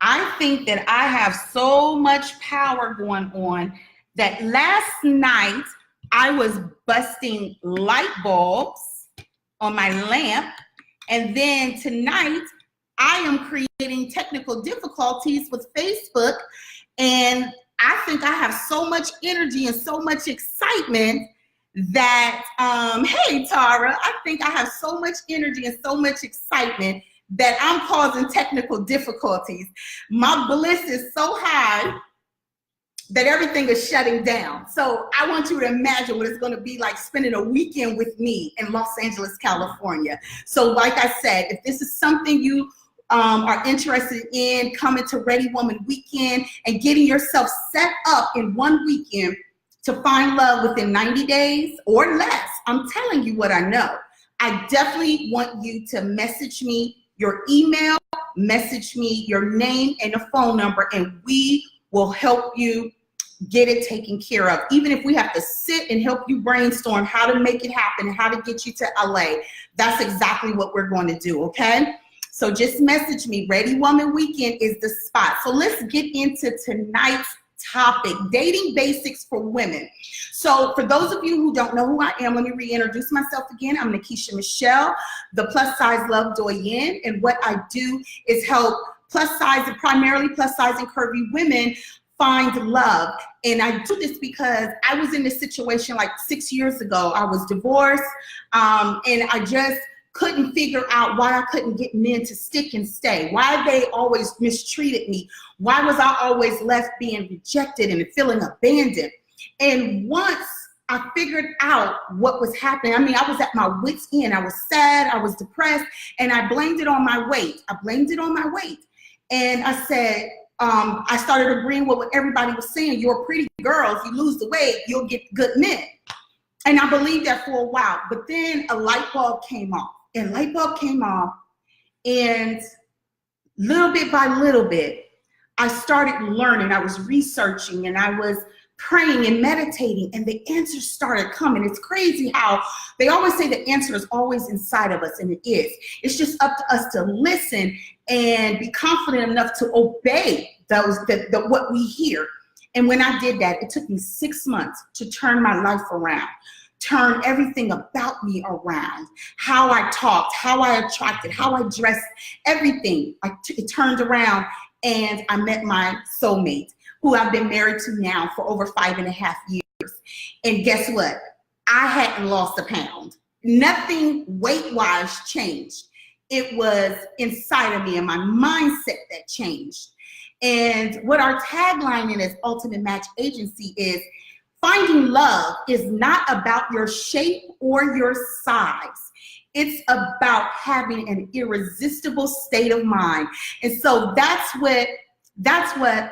I think that I have so much power going on that last night I was busting light bulbs on my lamp, and then tonight I am creating technical difficulties with Facebook, and I think I have so much energy and so much excitement that, hey Tara, I think I have so much energy and so much excitement that I'm causing technical difficulties. My bliss is so high that everything is shutting down. So I want you to imagine what it's going to be like spending a weekend with me in Los Angeles, California. So like I said, if this is something you are interested in, coming to Ready Woman Weekend and getting yourself set up in one weekend to find love within 90 days or less, I'm telling you what I know. I definitely want you to message me your email, message me your name and a phone number, and we will help you get it taken care of. Even if we have to sit and help you brainstorm how to make it happen, how to get you to LA, that's exactly what we're going to do, okay? So just message me. Ready Woman Weekend is the spot. So let's get into tonight's topic, dating basics for women. So for those of you who don't know who I am, let me reintroduce myself again. I'm Nikisha Michelle, the plus size love doyen, and what I do is help plus size and primarily plus size and curvy women find love. And I do this because I was in this situation like 6 years ago. I was divorced, and I just couldn't figure out why I couldn't get men to stick and stay, why they always mistreated me, why was I always left being rejected and feeling abandoned. And once I figured out what was happening, I mean, I was at my wit's end. I was sad, I was depressed, and I blamed it on my weight. And I said, I started agreeing with what everybody was saying. You're a pretty girl. If you lose the weight, you'll get good men. And I believed that for a while, but then a light bulb came off. And little bit by little bit, I started learning. I was researching and I was praying and meditating, and the answers started coming. It's crazy how they always say the answer is always inside of us, and it is. It's just up to us to listen and be confident enough to obey what we hear. And when I did that, it took me 6 months to turn my life around. Turn everything about me around. How I talked, how I attracted, how I dressed, everything. It turned around, and I met my soulmate, who I've been married to now for over 5.5 years. And guess what? I hadn't lost a pound. Nothing weight-wise changed. It was inside of me and my mindset that changed. And what our tagline in as Ultimate Match Agency is, finding love is not about your shape or your size. It's about having an irresistible state of mind. And so that's what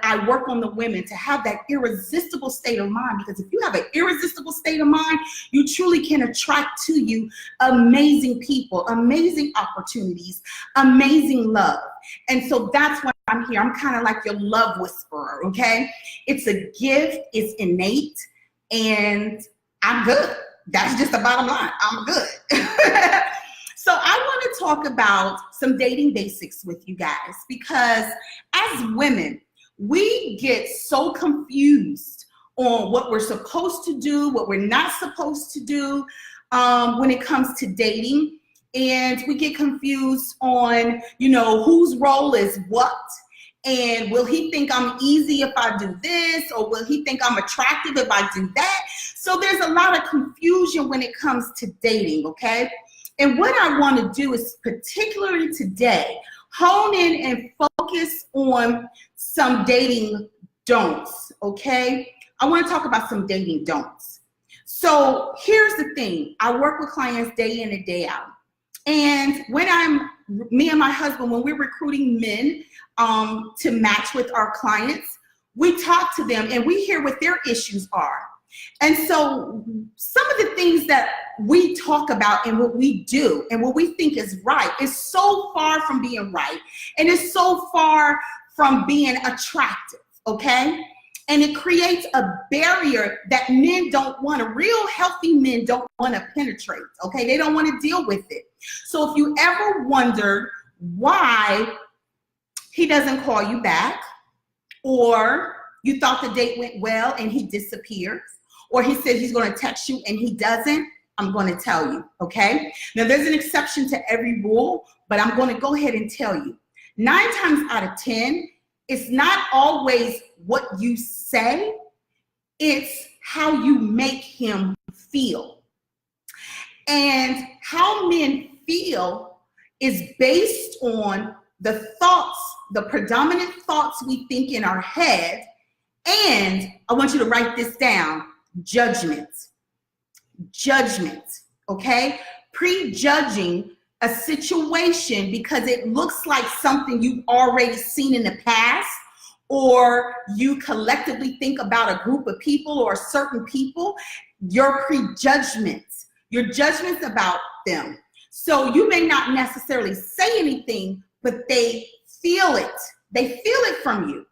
I work on the women, to have that irresistible state of mind, because if you have an irresistible state of mind, you truly can attract to you amazing people, amazing opportunities, amazing love. And so that's why I'm here. I'm kind of like your love whisperer, okay? It's a gift, it's innate, and I'm good. That's just the bottom line. I'm good. So I want to talk about some dating basics with you guys, because as women, we get so confused on what we're supposed to do, what we're not supposed to do when it comes to dating. And we get confused on, whose role is what. And will he think I'm easy if I do this? Or will he think I'm attractive if I do that? So there's a lot of confusion when it comes to dating, okay? And what I want to do is, particularly today, hone in and focus on some dating don'ts, okay? I want to talk about some dating don'ts. So here's the thing. I work with clients day in and day out. And when me and my husband, when we're recruiting men to match with our clients, we talk to them and we hear what their issues are. And so some of the things that we talk about and what we do and what we think is right is so far from being right, and it's so far from being attractive, okay? And it creates a barrier that men don't want to, real healthy men don't want to penetrate, okay? They don't want to deal with it. So if you ever wondered why he doesn't call you back, or you thought the date went well and he disappears, or he said he's going to text you and he doesn't, I'm going to tell you, okay? Now, there's an exception to every rule, but I'm going to go ahead and tell you. 9 times out of 10, it's not always what you say, it's how you make him feel. And how men feel is based on the thoughts, the predominant thoughts we think in our head. And I want you to write this down: judgment. Judgment, okay? Prejudging a situation because it looks like something you've already seen in the past, or you collectively think about a group of people or certain people, your prejudgments, your judgments about them. So you may not necessarily say anything, but they feel it. They feel it from you.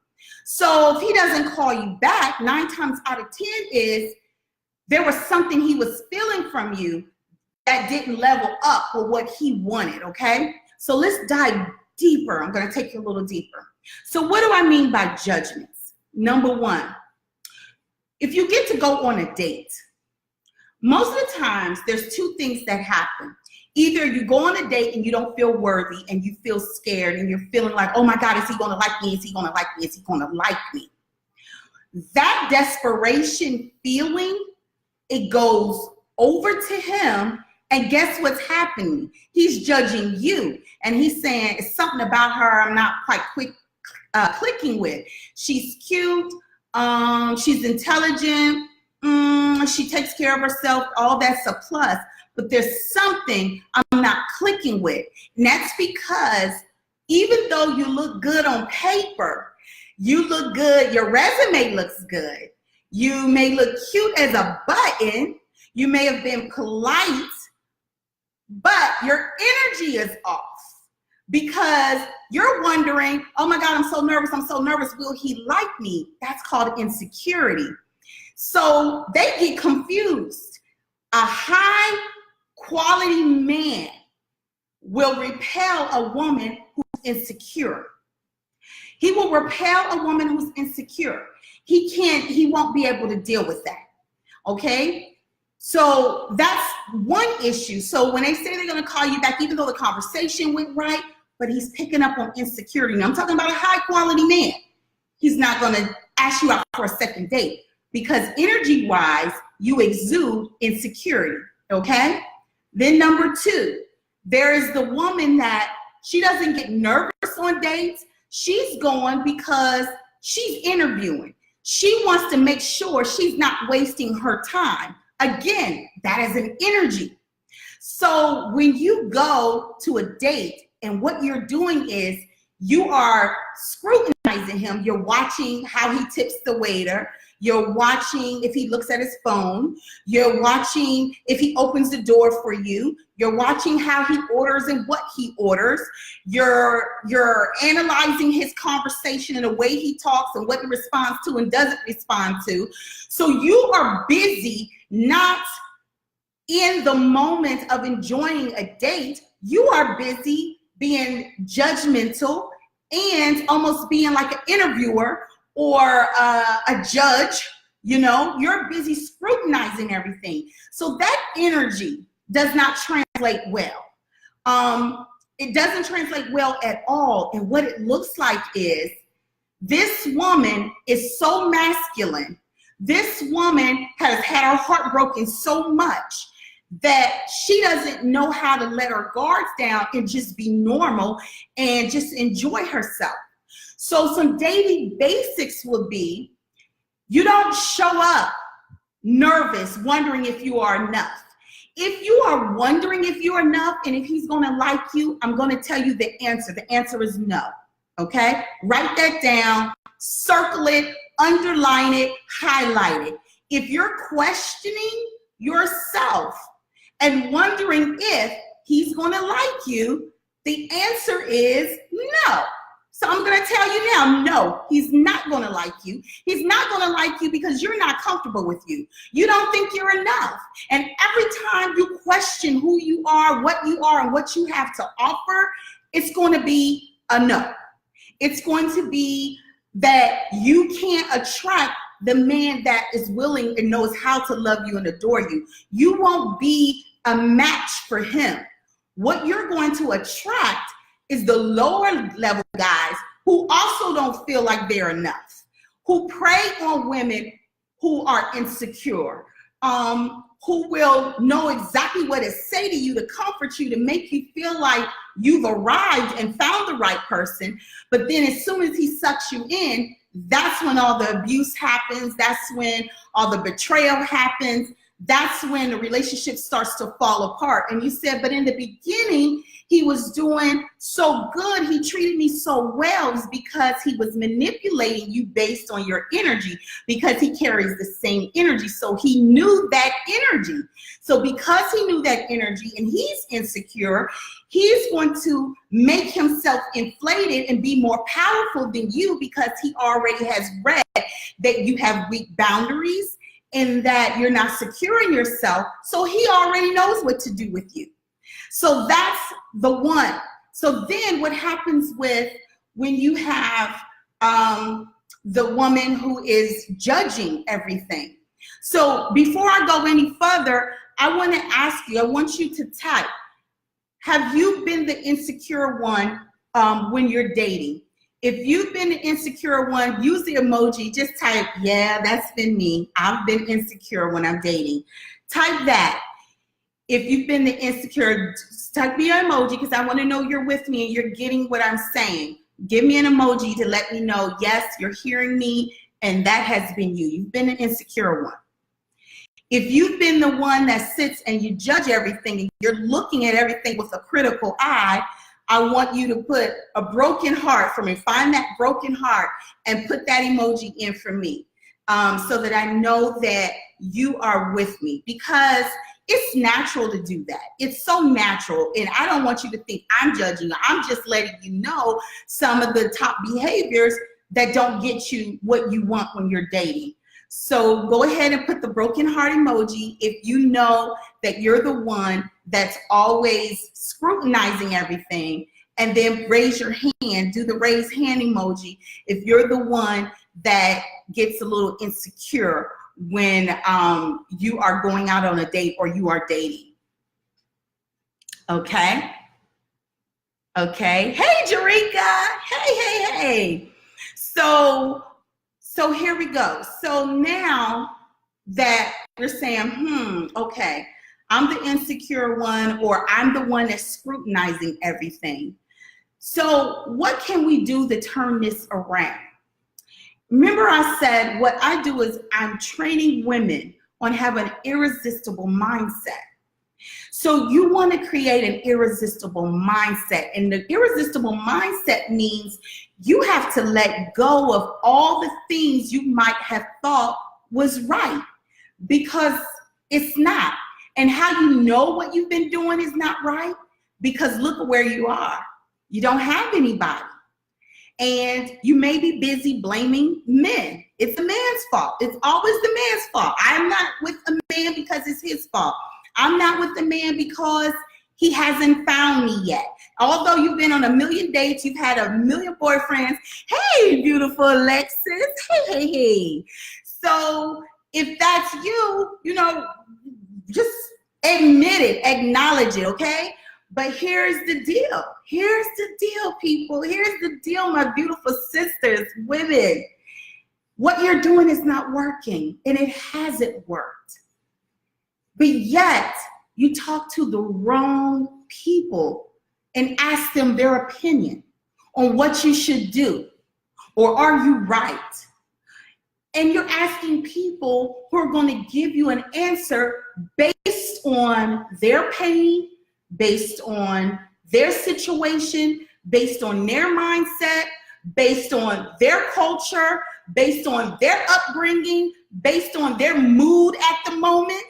So if he doesn't call you back, 9 times out of 10 is there was something he was feeling from you that didn't level up with what he wanted, okay? So let's dive deeper. I'm going to take you a little deeper. So what do I mean by judgments? Number 1, if you get to go on a date, most of the times there's 2 things that happen. Either you go on a date and you don't feel worthy and you feel scared and you're feeling like, oh my God, is he going to like me? Is he going to like me? Is he going to like me? That desperation feeling, it goes over to him, and guess what's happening? He's judging you, and he's saying it's something about her I'm not quite clicking with. She's cute, she's intelligent, she takes care of herself, all that's a plus, but there's something I'm not clicking with. And that's because even though you look good on paper, you look good, your resume looks good, you may look cute as a button, you may have been polite, but your energy is off because you're wondering, oh my God, I'm so nervous, will he like me? That's called insecurity. So they get confused. A high quality man will repel a woman who's insecure. He will repel a woman who's insecure. He won't be able to deal with that, okay? So that's one issue. So when they say they're gonna call you back, even though the conversation went right, but he's picking up on insecurity. Now I'm talking about a high quality man. He's not gonna ask you out for a second date because energy-wise, you exude insecurity, okay? Then number 2, there is the woman that she doesn't get nervous on dates. She's going because she's interviewing. She wants to make sure she's not wasting her time. Again, that is an energy. So when you go to a date and what you're doing is you are scrutinizing him, you're watching how he tips the waiter, you're watching if he looks at his phone, you're watching if he opens the door for you, you're watching how he orders and what he orders, you're analyzing his conversation and the way he talks and what he responds to and doesn't respond to. So you are busy not in the moment of enjoying a date, you are busy being judgmental and almost being like an interviewer or a judge. You know, you're busy scrutinizing everything. So that energy does not translate well. It doesn't translate well at all. And what it looks like is this woman is so masculine. This woman has had her heart broken so much that she doesn't know how to let her guards down and just be normal and just enjoy herself. So some daily basics would be, you don't show up nervous, wondering if you are enough. If you are wondering if you're enough and if he's gonna like you, I'm gonna tell you the answer. The answer is no, okay? Write that down, circle it, underline it, highlight it. If you're questioning yourself and wondering if he's gonna like you, the answer is no. So I'm gonna tell you now, no, he's not gonna like you. He's not gonna like you because you're not comfortable with you. You don't think you're enough. And every time you question who you are, and what you have to offer, it's gonna be a no. It's going to be that you can't attract the man that is willing and knows how to love you and adore you. You won't be a match for him. What you're going to attract is the lower level guys who also don't feel like they're enough, who prey on women who are insecure, who will know exactly what to say to you to comfort you, to make you feel like you've arrived and found the right person. But then as soon as he sucks you in, that's when all the abuse happens. That's when all the betrayal happens. That's when the relationship starts to fall apart. And you said, but in the beginning, he was doing so good. He treated me so well. It's because he was manipulating you based on your energy, because he carries the same energy. So he knew that energy. So because he knew that energy and he's insecure, he's going to make himself inflated and be more powerful than you, because he already has read that you have weak boundaries and that you're not secure in yourself. So he already knows what to do with you. So that's the one. So then what happens with when you have the woman who is judging everything? So before I go any further, I want to ask you, I want you to type, have you been the insecure one when you're dating? If you've been the insecure one, use the emoji, just type, yeah, that's been me. I've been insecure when I'm dating. Type that. If you've been the insecure, type me an emoji, because I want to know you're with me and you're getting what I'm saying. Give me an emoji to let me know, yes, you're hearing me, and that has been you. You've been an insecure one. If you've been the one that sits and you judge everything and you're looking at everything with a critical eye, I want you to put a broken heart for me. Find that broken heart and put that emoji in for me, so that I know that you are with me, because it's natural to do that. It's so natural. And I don't want you to think I'm judging you. I'm just letting you know some of the top behaviors that don't get you what you want when you're dating. So go ahead and put the broken heart emoji if you know that you're the one that's always scrutinizing everything, and then raise your hand, do the raise hand emoji if you're the one that gets a little insecure when you are going out on a date or you are dating. Okay? Okay. Hey, Jerika. Hey. So here we go. So now that you're saying, okay, I'm the insecure one, or I'm the one that's scrutinizing everything. So what can we do to turn this around? Remember I said what I do is I'm training women on having an irresistible mindset. So you want to create an irresistible mindset. And the irresistible mindset means you have to let go of all the things you might have thought was right, because it's not. And how you know what you've been doing is not right? Because look at where you are. You don't have anybody. And you may be busy blaming men. It's a man's fault. It's always the man's fault. I'm not with a man because it's his fault. I'm not with the man because he hasn't found me yet. Although you've been on a million dates, you've had a million boyfriends. Hey, beautiful Alexis. Hey. So if that's you, just admit it, acknowledge it, okay? But here's the deal. Here's the deal, people. Here's the deal, my beautiful sisters, women. What you're doing is not working, and it hasn't worked. But yet, you talk to the wrong people and ask them their opinion on what you should do, or are you right? And you're asking people who are going to give you an answer based on their pain, based on their situation, based on their mindset, based on their culture, based on their upbringing, based on their mood at the moment.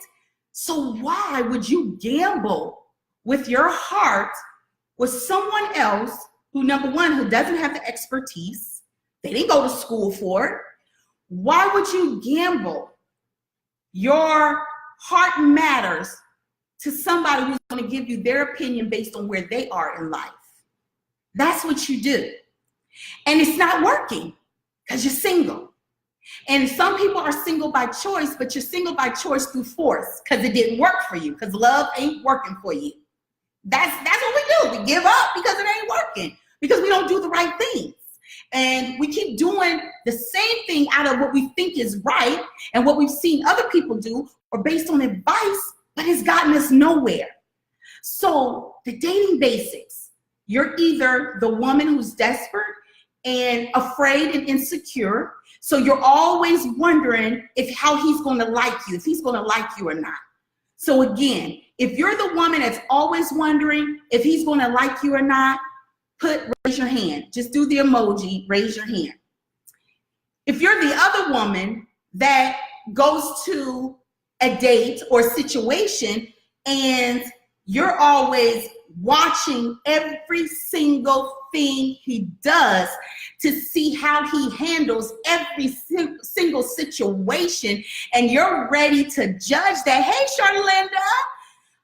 So why would you gamble with your heart with someone else who, number one, who doesn't have the expertise? They didn't go to school for it. Why would you gamble your heart matters to somebody who's going to give you their opinion based on where they are in life? That's what you do. And it's not working because you're single. And some people are single by choice, but you're single by choice through force because it didn't work for you, because love ain't working for you. That's what we do. We give up because it ain't working, because we don't do the right things. And we keep doing the same thing out of what we think is right and what we've seen other people do, or based on advice, but it's gotten us nowhere. So the dating basics, you're either the woman who's desperate and afraid and insecure. So you're always wondering how he's going to like you, if he's going to like you or not. So again, if you're the woman that's always wondering if he's going to like you or not, raise your hand. Just do the emoji, raise your hand. If you're the other woman that goes to a date or situation and you're always watching every single thing he does to see how he handles every single situation, and you're ready to judge that, hey,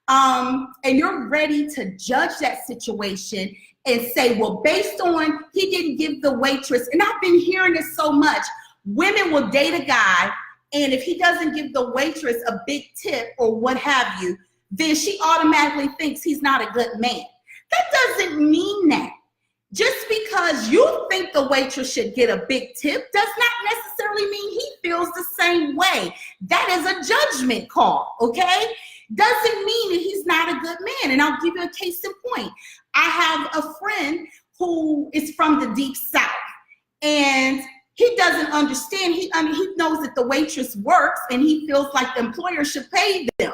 Charlinda, and you're ready to judge that situation and say, well, based on he didn't give the waitress, and I've been hearing this so much, women will date a guy, and if he doesn't give the waitress a big tip or what have you, then she automatically thinks he's not a good man. That doesn't mean that. Just because you think the waitress should get a big tip does not necessarily mean he feels the same way. That is a judgment call, okay? Doesn't mean that he's not a good man. And I'll give you a case in point. I have a friend who is from the deep South, and he doesn't understand. He knows that the waitress works, and he feels like the employer should pay them.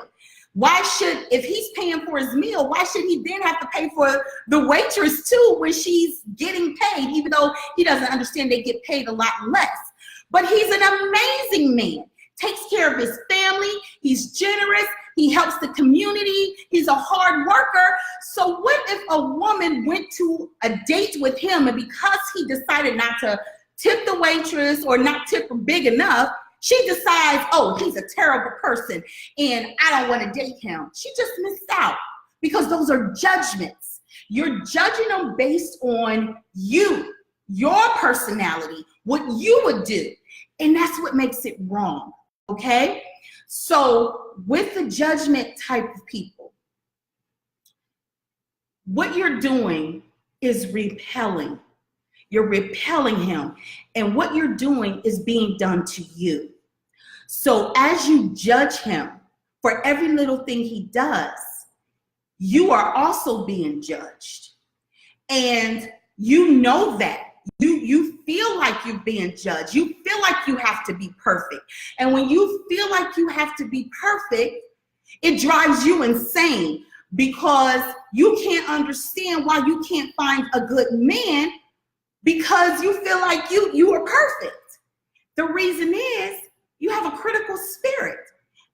If he's paying for his meal, why should he then have to pay for the waitress too when she's getting paid, even though he doesn't understand they get paid a lot less? But he's an amazing man, takes care of his family, he's generous, he helps the community, he's a hard worker. So what if a woman went to a date with him, and because he decided not to tip the waitress or not tip her big enough, she decides, oh, he's a terrible person and I don't want to date him? She just missed out, because those are judgments. You're judging them based on you, your personality, what you would do. And that's what makes it wrong, okay? So with the judgment type of people, what you're doing is repelling. You're repelling him. And what you're doing is being done to you. So as you judge him for every little thing he does, you are also being judged. And you know that. You feel like you're being judged. You feel like you have to be perfect. And when you feel like you have to be perfect, it drives you insane, because you can't understand why you can't find a good man, because you feel like you are perfect. The reason is you have a critical spirit,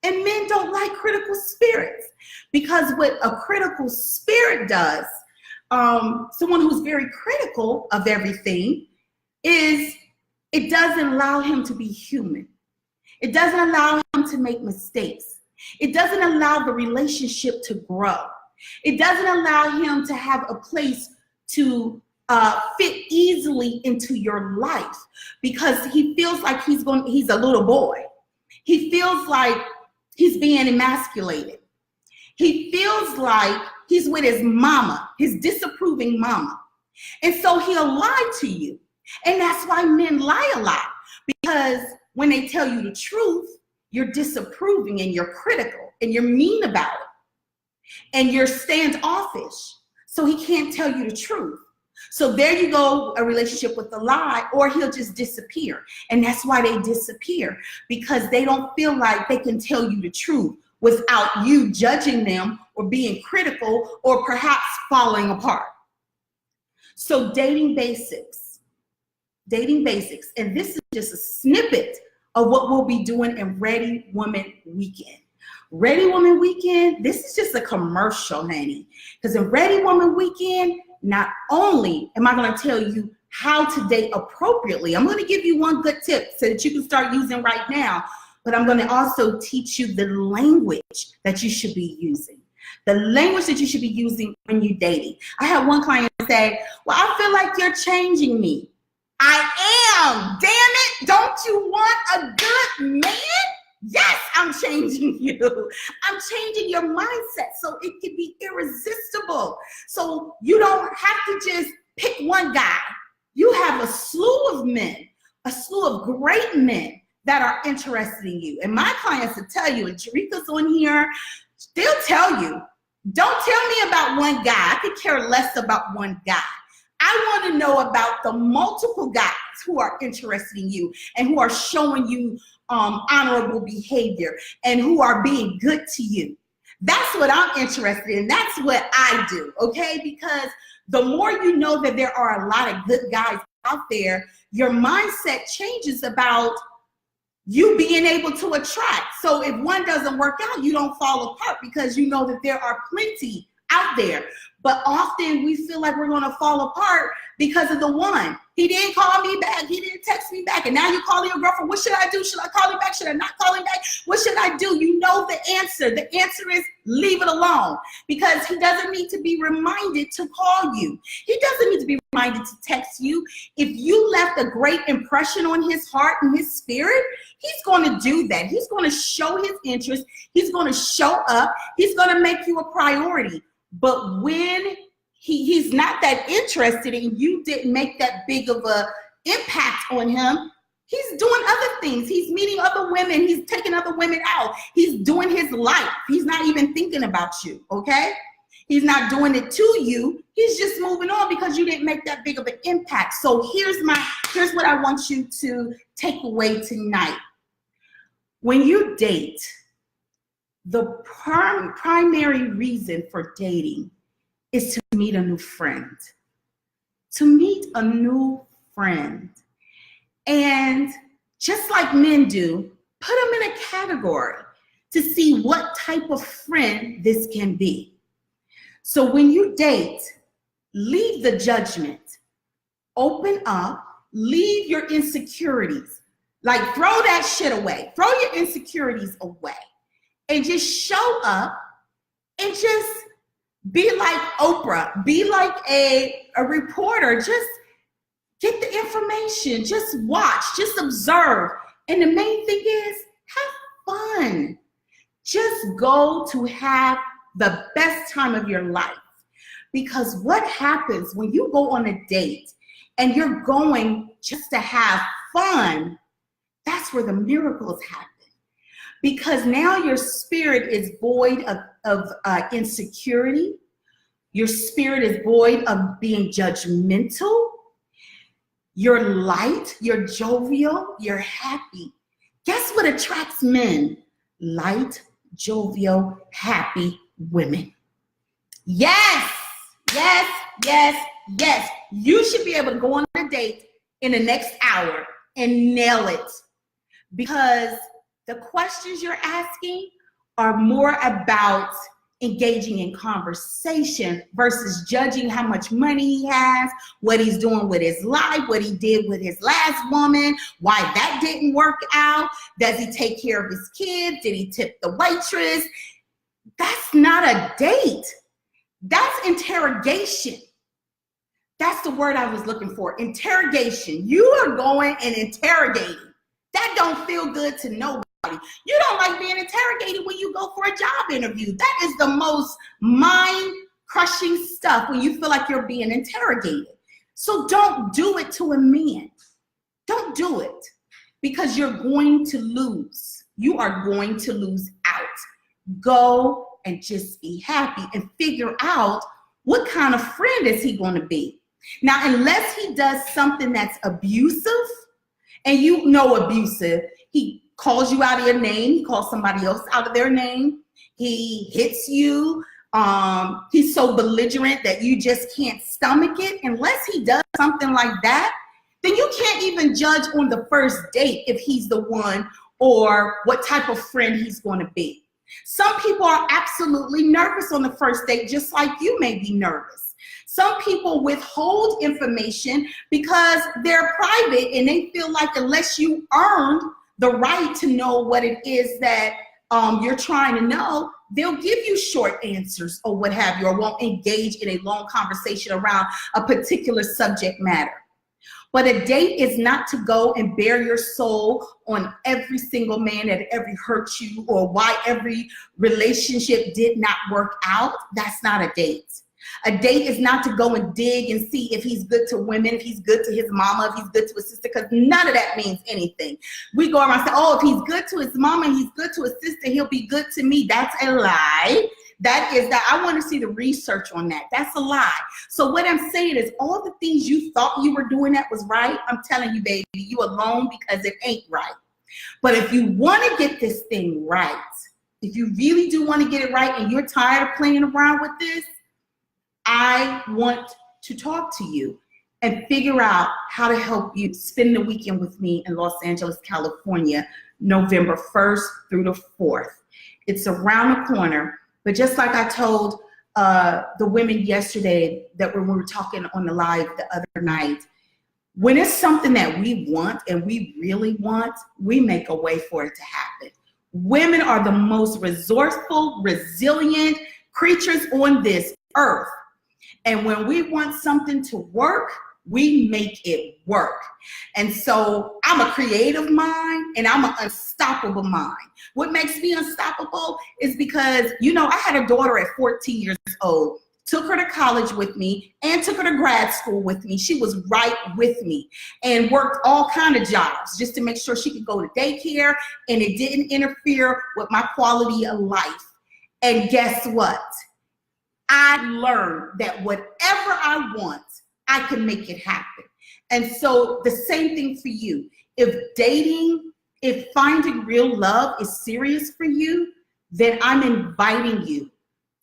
and men don't like critical spirits, because what a critical spirit does, someone who's very critical of everything, is it doesn't allow him to be human. It doesn't allow him to make mistakes. It doesn't allow the relationship to grow. It doesn't allow him to have a place to fit easily into your life, because he feels like he's a little boy. He feels like he's being emasculated. He feels like he's with his mama, his disapproving mama. And so he'll lie to you. And that's why men lie a lot, because when they tell you the truth, you're disapproving and you're critical and you're mean about it and you're standoffish. So he can't tell you the truth. So there you go, a relationship with a lie, or he'll just disappear. And that's why they disappear, because they don't feel like they can tell you the truth without you judging them or being critical or perhaps falling apart. So dating basics. And this is just a snippet of what we'll be doing in Ready Woman Weekend. Ready Woman Weekend, this is just a commercial, honey. Because in Ready Woman Weekend, not only am I going to tell you how to date appropriately, I'm going to give you one good tip so that you can start using right now, but I'm going to also teach you the language that you should be using. The language that you should be using when you're dating. I had one client say, well, I feel like you're changing me. I am. Damn it. Don't you want a good man? Yes, I'm changing you. I'm changing your mindset so it can be irresistible. So you don't have to just pick one guy. You have a slew of men, a slew of great men that are interested in you. And my clients will tell you, and Jerika's on here, they'll tell you, don't tell me about one guy. I could care less about one guy. I want to know about the multiple guys who are interested in you and who are showing you honorable behavior and who are being good to you. That's what I'm interested in. That's what I do, okay? Because the more you know that there are a lot of good guys out there, your mindset changes about you being able to attract. So if one doesn't work out, you don't fall apart because you know that there are plenty out there. But often we feel like we're going to fall apart because of the one. He didn't call me back. He didn't text me back. And now you're calling your girlfriend. What should I do? Should I call him back? Should I not call him back? What should I do? You know the answer. The answer is leave it alone, because he doesn't need to be reminded to call you. He doesn't need to be reminded to text you. If you left a great impression on his heart and his spirit, he's going to do that. He's going to show his interest. He's going to show up. He's going to make you a priority. But when he's not that interested and you didn't make that big of a impact on him, he's doing other things. He's meeting other women. He's taking other women out. He's doing his life. He's not even thinking about you, okay? He's not doing it to you. He's just moving on because you didn't make that big of an impact. So here's what I want you to take away tonight. When you date, the primary reason for dating is to meet a new friend. To meet a new friend. And just like men do, put them in a category to see what type of friend this can be. So when you date, leave the judgment. Open up. Leave your insecurities. Like, throw that shit away. Throw your insecurities away. And just show up and just be like Oprah, be like a reporter. Just get the information, just watch, just observe. And the main thing is have fun. Just go to have the best time of your life. Because what happens when you go on a date and you're going just to have fun, that's where the miracles happen. Because now your spirit is void of insecurity. Your spirit is void of being judgmental. You're light, you're jovial, you're happy. Guess what attracts men? Light, jovial, happy women. Yes, yes, yes, yes. You should be able to go on a date in the next hour and nail it. Because the questions you're asking are more about engaging in conversation versus judging how much money he has, what he's doing with his life, what he did with his last woman, why that didn't work out. Does he take care of his kids? Did he tip the waitress? That's not a date. That's interrogation. That's the word I was looking for, interrogation. You are going and interrogating. That don't feel good to nobody. You don't like being interrogated when you go for a job interview. That is the most mind-crushing stuff when you feel like you're being interrogated. So don't do it to a man. Don't do it, because you're going to lose. You are going to lose out. Go and just be happy and figure out what kind of friend is he going to be. Now, unless he does something that's abusive, and you know abusive, he calls you out of your name, he calls somebody else out of their name, he hits you, he's so belligerent that you just can't stomach it. Unless he does something like that, then you can't even judge on the first date if he's the one or what type of friend he's going to be. Some people are absolutely nervous on the first date, just like you may be nervous. Some people withhold information because they're private and they feel like unless you earned the right to know what it is that you're trying to know, they'll give you short answers or what have you, or won't engage in a long conversation around a particular subject matter. But a date is not to go and bare your soul on every single man that ever hurt you or why every relationship did not work out. That's not a date. A date is not to go and dig and see if he's good to women, if he's good to his mama, if he's good to his sister, because none of that means anything. We go around and say, oh, if he's good to his mama and he's good to his sister, he'll be good to me. That's a lie. I want to see the research on that. That's a lie. So what I'm saying is all the things you thought you were doing that was right, I'm telling you, baby, you alone because it ain't right. But if you want to get this thing right, if you really do want to get it right and you're tired of playing around with this, I want to talk to you and figure out how to help you spend the weekend with me in Los Angeles, California, November 1st through the 4th. It's around the corner. But just like I told the women yesterday that when we were talking on the live the other night, when it's something that we want and we really want, we make a way for it to happen. Women are the most resourceful, resilient creatures on this earth. And when we want something to work, we make it work. And so I'm a creative mind and I'm an unstoppable mind. What makes me unstoppable is because, I had a daughter at 14 years old, took her to college with me and took her to grad school with me. She was right with me and worked all kind of jobs just to make sure she could go to daycare and it didn't interfere with my quality of life. And guess what? I learned that whatever I want, I can make it happen. And so the same thing for you. If finding real love is serious for you, then I'm inviting you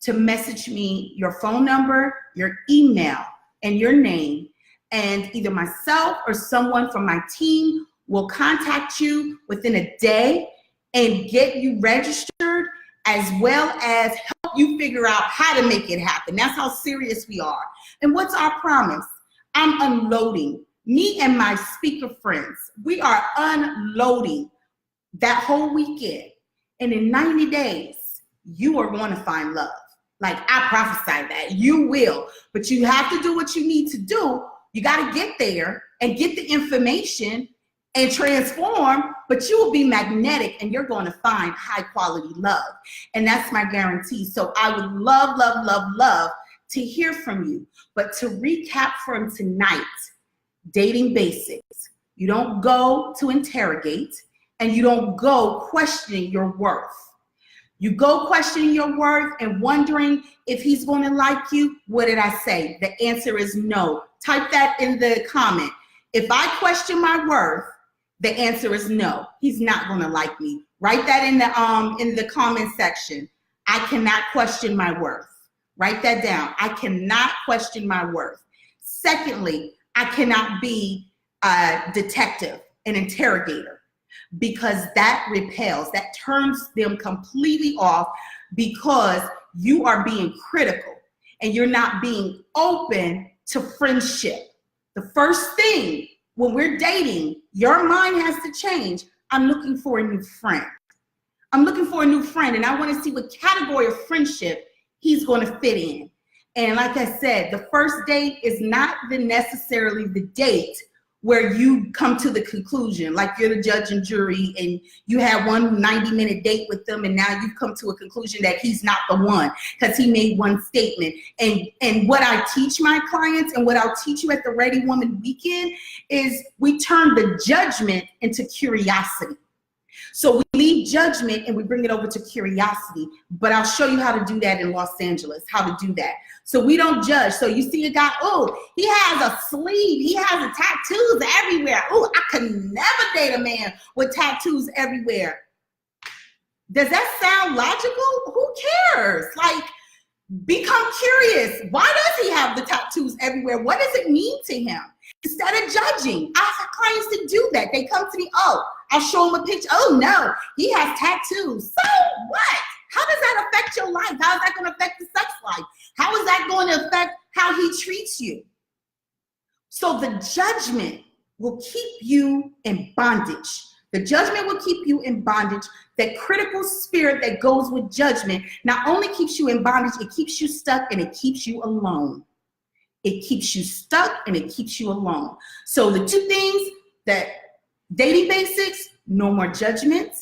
to message me your phone number, your email, and your name. And either myself or someone from my team will contact you within a day and get you registered, as well as help you figure out how to make it happen. That's how serious we are. And what's our promise? I'm unloading. Me and my speaker friends, we are unloading that whole weekend. And in 90 days, you are going to find love. Like I prophesy that you will, but you have to do what you need to do. You got to get there and get the information and transform, but you will be magnetic and you're going to find high quality love. And that's my guarantee. So I would love, love, love, love to hear from you. But to recap from tonight, dating basics. You don't go to interrogate and you don't go questioning your worth. You go questioning your worth and wondering if he's going to like you. What did I say? The answer is no. Type that in the comment. If I question my worth, the answer is no. He's not going to like me. Write that in the comment section. I cannot question my worth. Write that down. I cannot question my worth. Secondly, I cannot be a detective, an interrogator, because that repels, that turns them completely off because you are being critical and you're not being open to friendship. The first thing when we're dating, your mind has to change. I'm looking for a new friend. I'm looking for a new friend and I want to see what category of friendship he's going to fit in. And like I said, the first date is not necessarily the date where you come to the conclusion, like you're the judge and jury and you had one 90-minute date with them and now you've come to a conclusion that he's not the one because he made one statement. And what I teach my clients and what I'll teach you at the Ready Woman Weekend is we turn the judgment into curiosity. So we leave judgment and we bring it over to curiosity, but I'll show you how to do that in Los Angeles, how to do that. So we don't judge. So you see a guy, oh, he has a sleeve, he has a tattoos everywhere. Oh, I could never date a man with tattoos everywhere. Does that sound logical? Who cares? Like, become curious. Why does he have the tattoos everywhere? What does it mean to him? Instead of judging, I have clients to do that. They come to me, oh, I'll show them a picture. Oh no, he has tattoos. So what? How does that affect your life? How is that going to affect the sex life? How is that going to affect how he treats you? So the judgment will keep you in bondage. The judgment will keep you in bondage. That critical spirit that goes with judgment not only keeps you in bondage, it keeps you stuck and it keeps you alone. It keeps you stuck and it keeps you alone. So the two things that dating basics, no more judgment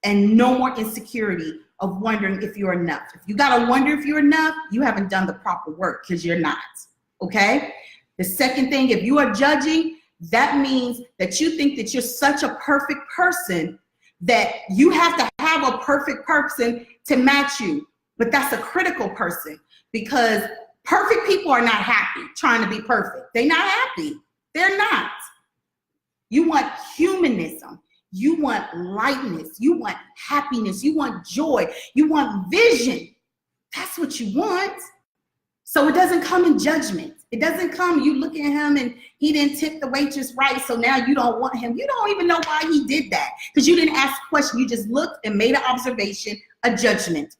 and no more insecurity of wondering if you're enough. If you gotta wonder if you're enough, you haven't done the proper work because you're not, okay? The second thing, if you are judging, that means that you think that you're such a perfect person that you have to have a perfect person to match you. But that's a critical person, because perfect people are not happy trying to be perfect. They're not happy. They're not. You want humanism. You want lightness. You want happiness. You want joy. You want vision. That's what you want. So it doesn't come in judgment. It doesn't come, you look at him and he didn't tip the waitress right, so now you don't want him. You don't even know why he did that, because you didn't ask a question. You just looked and made an observation, a judgment.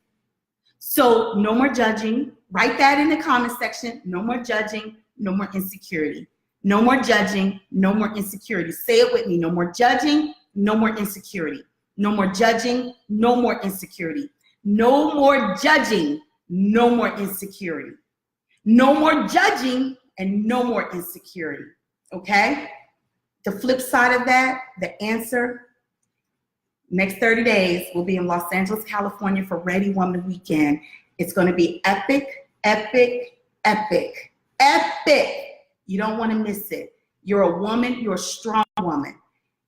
So no more judging. Write that in the comment section. No more judging, no more insecurity. No more judging, no more insecurity. Say it with me. No more judging, no more insecurity. No more judging, no more insecurity. No more judging, no more insecurity. No more judging and no more insecurity, okay? The flip side of that, the answer, next 30 days, we'll be in Los Angeles, California for Ready Woman Weekend. It's gonna be epic, epic, epic, epic. You don't wanna miss it. You're a woman, you're a strong woman.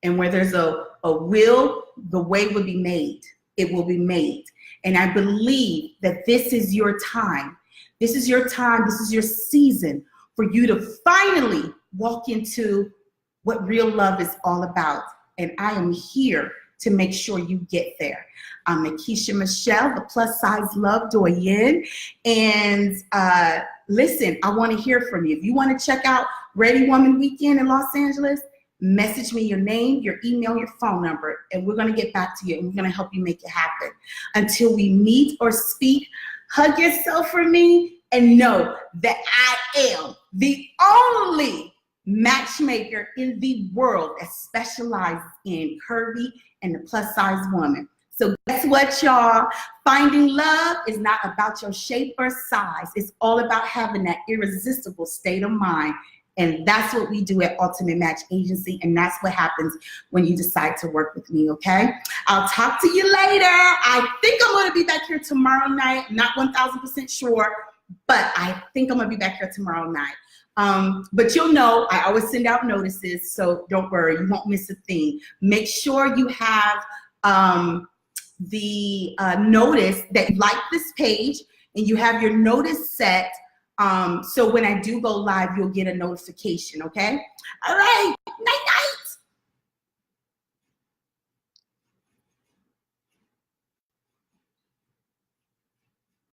And where there's a will, the way will be made. It will be made. And I believe that this is your time. This is your time, this is your season for you to finally walk into what real love is all about. And I am here to make sure you get there. I'm Nakisha Michelle, the Plus Size Love Doyen. And listen, I wanna hear from you. If you wanna check out Ready Woman Weekend in Los Angeles, message me your name, your email, your phone number, and we're gonna get back to you and we're gonna help you make it happen. Until we meet or speak, hug yourself for me and know that I am the only matchmaker in the world that specializes in curvy and the plus size woman. So guess what, y'all? Finding love is not about your shape or size. It's all about having that irresistible state of mind. And that's what we do at Ultimate Match Agency. And that's what happens when you decide to work with me, okay? I'll talk to you later. I think I'm gonna be back here tomorrow night. Not 1000% sure, but I think I'm gonna be back here tomorrow night. But you'll know, I always send out notices, so don't worry, you won't miss a thing. Make sure you have the notice that you like this page and you have your notice set. So when I do go live, you'll get a notification, okay? All right, nice